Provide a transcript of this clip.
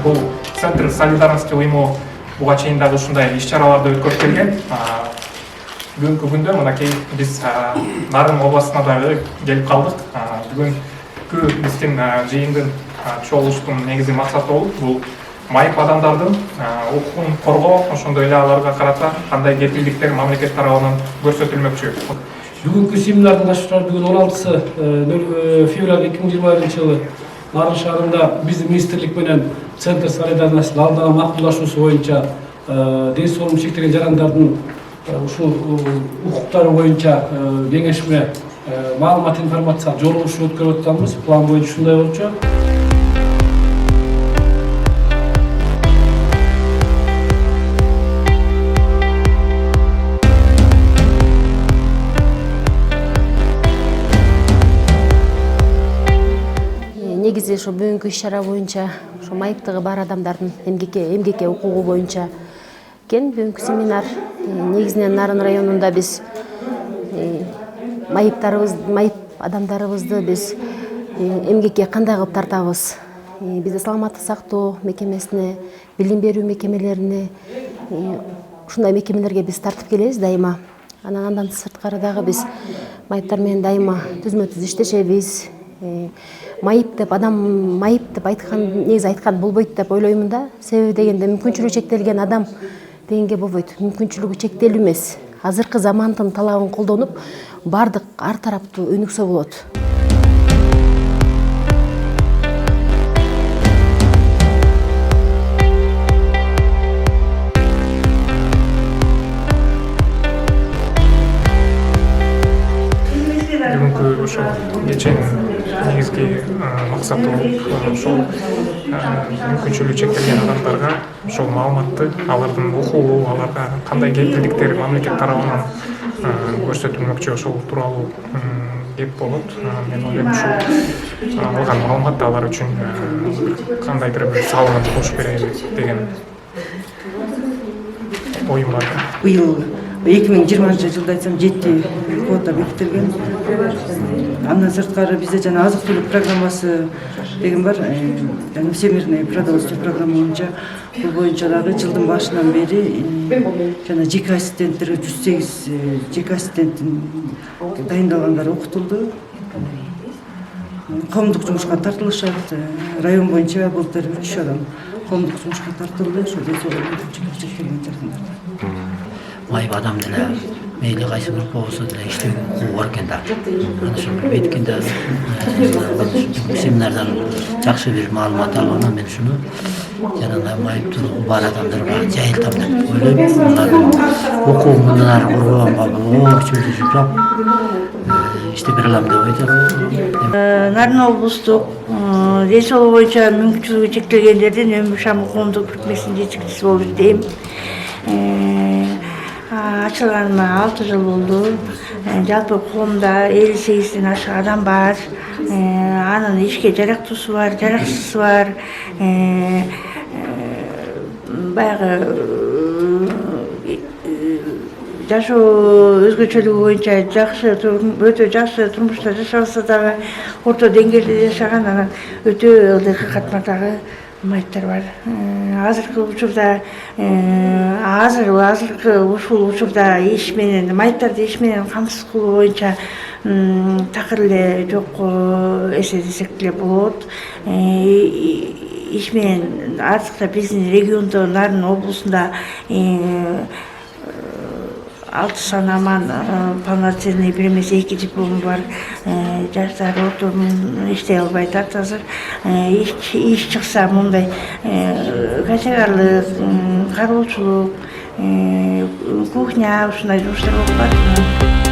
Бул Центр солидарности уюму буга чейин дагы ушундай иш-чараларды өткөрүп келген. Бүгүнкү күндө мынакей биз Нарын областына дагы келип калдык. Бүгүнкү биздин жыйындын чогулуштун негизги максаты бул майып адамдардын укугун коргоо, ошондой эле аларга карата кандай кепилдиктер мамлекет тарабынан көрсөтүлмөкчү. Бүгүнкү семинардын ачылышында бүгүн 16 февраль 2021 жылы Нарын шаарында биздин министрлик менен Центр солидарностьтун алдын ала макулдашуусу боюнча ден соолугун чектелген жарандардын ушул укуктары боюнча кеңешме маалымат информациялык жолугуш өткөрүп атабыз. План боюнча ушундай болчу. Негизи ошо бүгүнкү иш-чара боюнча ошо майыптыгы бар адамдардын эмгекке укугу боюнча экен бүгүнкү семинар. Негизинен Нарын районунда биз майып адамдарыбызды биз эмгекке кандай кылып тартабыз? Бизде саламаттык сактоо мекемесине, билим берүү мекемелерине, ушундай мекемелерге биз тартып келебиз дайыма. Андан сырткары дагы биз майыптар менен дайыма түзмө-түз иштешебиз. Майып деп айткан, негизи айткан болбойт деп ойлоймун да. Себеби дегенде мүмкүнчүлүгү чектелген адам дегенге болбойт. Мүмкүнчүлүгү чектелүү эмес. Азыркы замандын талабын колдонуп, бардык ар тараптуу өнүксө болот. Бүгүнкү ошо кеченин негизги максаты ошол мүмкүнчүлүгү чектелген адамдарга ошол маалыматты, алардын укугу, аларга кандай кепилдиктер мамлекет тарабынан көрсөтүлмөкчү, ошол тууралуу кеп болот. Мен ойлойм ушул алган маалымат алар үчүн кандайдыр бир салымын кошуп берели деген оюм бар. Быйыл 2020 жылда айтсам 7 квота бекитилген. Андан сырткары бизде жана азык түлүк программасы деген бар. Жана всемирный продовольствие программа боюнча бул боюнча дагы жылдын башынан бери жана жеке ассистенттерге 108 жеке ассистенттин дайындалгандары окутулду. Коомдук жумушка тартылышат. Район боюнча былтыр 3 адам коомдук жумушка тартылды. Ошо ден соолугу чектелген жардамдар. Майып адам деле мейли кайсы группа болсо деле иштөөгө укугу бар экен да. Анан ошону билбейт экен да. Семинардан жакшы бир маалымат алгандан мен ушуну жана майыптуулугу бар адамдарга жайылтам деп ойлойм. Алардын укугун мындан ары коргоганга болчу сурап иштеп бере алам деп айтат. Нарын облустук ден соолугу боюнча мүмкүнчүлүгү чектелгендердин өмүр шамы коомдук бирикмесинин жетекчиси болуп иштейм. Ачылганыма 6 жыл болду. Жалпы коомдо 58ден ашык адам бар. Анын ишке жарактуусу бар, жараксызы бар. Баягы жашоо өзгөчөлүгү боюнча өтө жакшы турмушта жашабаса дагы орто деңгээлде жашаган, анан өтө ылдый катмардагы майыптар бар. Азыркы учурда ушул учурда иш менен майыптарды иш менен камсыз кылуу боюнча такыр эле жок эсе десек деле болот. Иш менен артыкта биздин региондо Нарын облусунда 6 санаман полноценный бир эмес 2 диплому бар жаштар отурумун иштей албайт азыр. Иш чыкса мындай качегарлык, кароочулук, кухня ушундай жумуштар болуп барат.